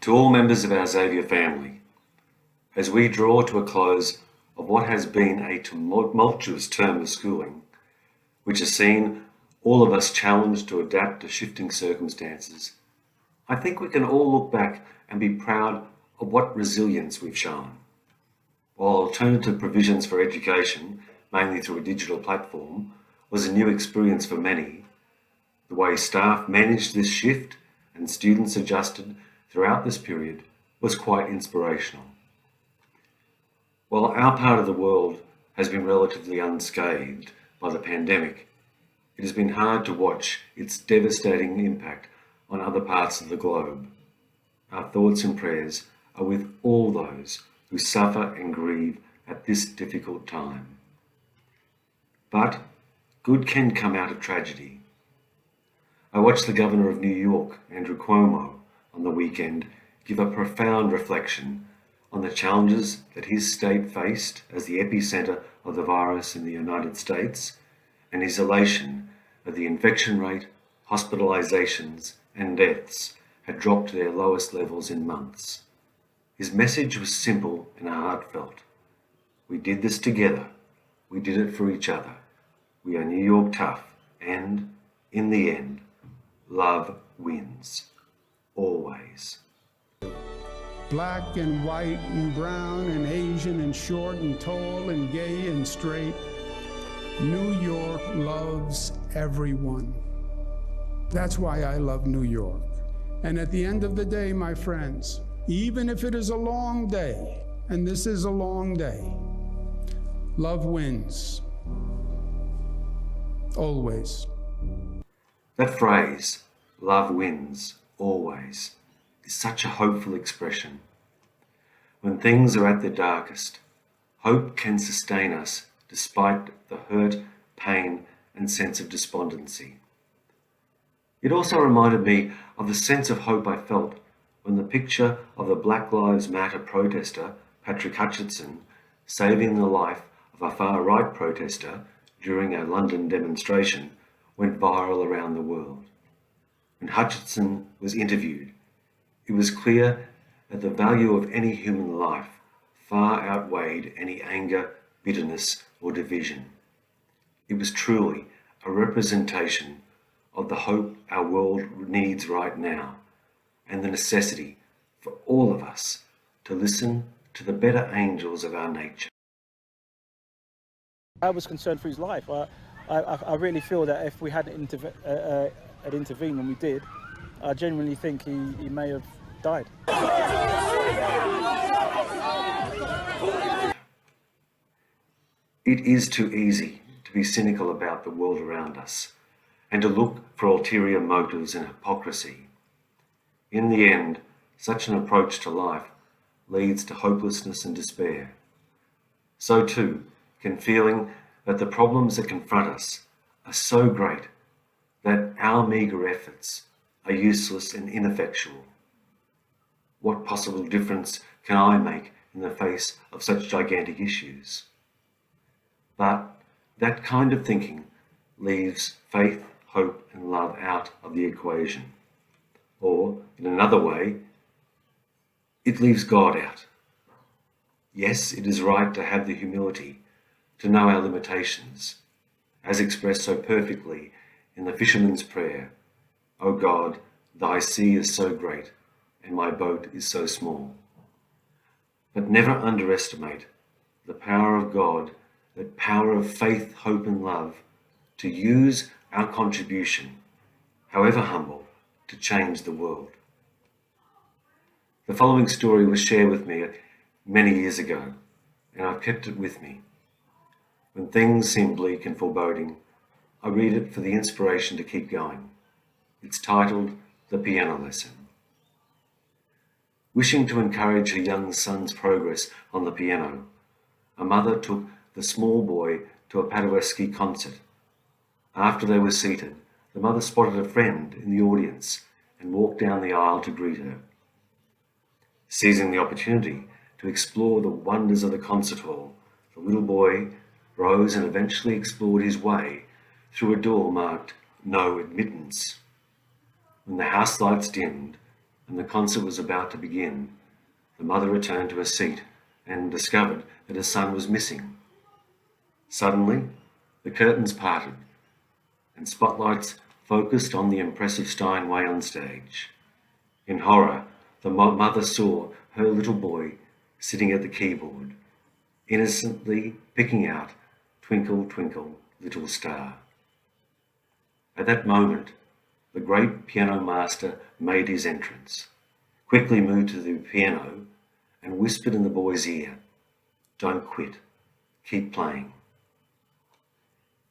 To all members of our Xavier family, as we draw to a close of what has been a tumultuous term of schooling, which has seen all of us challenged to adapt to shifting circumstances, I think we can all look back and be proud of what resilience we've shown. While alternative provisions for education, mainly through a digital platform, was a new experience for many, the way staff managed this shift and students adjusted throughout this period was quite inspirational. While our part of the world has been relatively unscathed by the pandemic, it has been hard to watch its devastating impact on other parts of the globe. Our thoughts and prayers are with all those who suffer and grieve at this difficult time. But good can come out of tragedy. I watched the Governor of New York, Andrew Cuomo, on the weekend give a profound reflection on the challenges that his state faced as the epicenter of the virus in the United States, and his elation that the infection rate, hospitalizations, and deaths had dropped to their lowest levels in months. His message was simple and heartfelt. We did this together. We did it for each other. We are New York tough, and in the end, love wins. Always. Black and white and brown and Asian and short and tall and gay and straight. New York loves everyone. That's why I love New York. And at the end of the day, my friends, even if it is a long day, and this is a long day, love wins. Always. That phrase, love wins, always, is such a hopeful expression. When things are at their darkest, hope can sustain us despite the hurt, pain, and sense of despondency. It also reminded me of the sense of hope I felt when the picture of the Black Lives Matter protester, Patrick Hutchinson, saving the life of a far-right protester during a London demonstration went viral around the world. When Hutchinson was interviewed, it was clear that the value of any human life far outweighed any anger, bitterness, or division. It was truly a representation of the hope our world needs right now, and the necessity for all of us to listen to the better angels of our nature. I was concerned for his life. I really feel that if we hadn't intervened when we did, I genuinely think he may have died. It is too easy to be cynical about the world around us and to look for ulterior motives and hypocrisy. In the end, such an approach to life leads to hopelessness and despair. So too can feeling that the problems that confront us are so great that our meagre efforts are useless and ineffectual. What possible difference can I make in the face of such gigantic issues? But that kind of thinking leaves faith, hope, and love out of the equation. Or, in another way, it leaves God out. Yes, it is right to have the humility to know our limitations, as expressed so perfectly in the fisherman's prayer, "O God, thy sea is so great, and my boat is so small." But never underestimate the power of God, that power of faith, hope, and love, to use our contribution, however humble, to change the world. The following story was shared with me many years ago, and I've kept it with me. When things seem bleak and foreboding, I read it for the inspiration to keep going. It's titled The Piano Lesson. Wishing to encourage her young son's progress on the piano, a mother took the small boy to a Paderewski concert. After they were seated, the mother spotted a friend in the audience and walked down the aisle to greet her. Seizing the opportunity to explore the wonders of the concert hall, the little boy rose and eventually explored his way through a door marked "No Admittance." When the house lights dimmed, and the concert was about to begin, the mother returned to her seat and discovered that her son was missing. Suddenly, the curtains parted and spotlights focused on the impressive Steinway on stage. In horror, the mother saw her little boy sitting at the keyboard, innocently picking out Twinkle, Twinkle, Little Star. At that moment, the great piano master made his entrance, quickly moved to the piano and whispered in the boy's ear, "Don't quit, keep playing."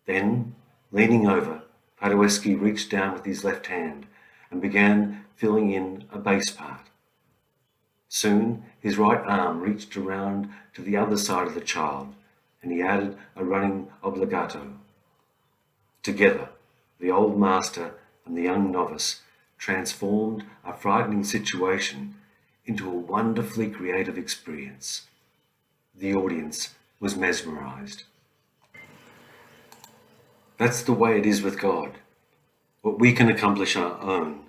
Then, leaning over, Paderewski reached down with his left hand and began filling in a bass part. Soon, his right arm reached around to the other side of the child, and he added a running obbligato. Together, the old master and the young novice transformed a frightening situation into a wonderfully creative experience. The audience was mesmerized. That's the way it is with God. What we can accomplish on our own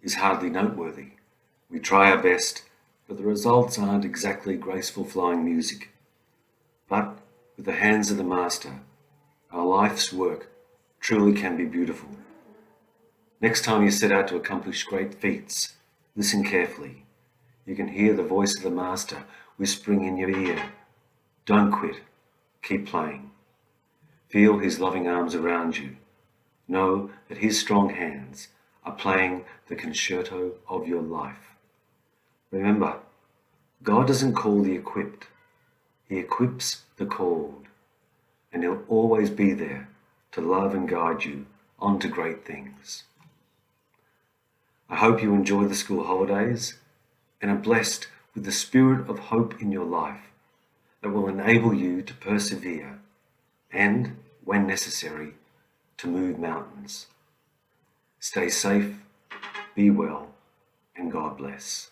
is hardly noteworthy. We try our best, but the results aren't exactly graceful flowing music. But with the hands of the Master, our life's work truly can be beautiful. Next time you set out to accomplish great feats, listen carefully. You can hear the voice of the Master whispering in your ear, "Don't quit, keep playing." Feel his loving arms around you. Know that his strong hands are playing the concerto of your life. Remember, God doesn't call the equipped. He equips the called, and he'll always be there to love and guide you on to great things. I hope you enjoy the school holidays and are blessed with the spirit of hope in your life that will enable you to persevere and, when necessary, to move mountains. Stay safe, be well, and God bless.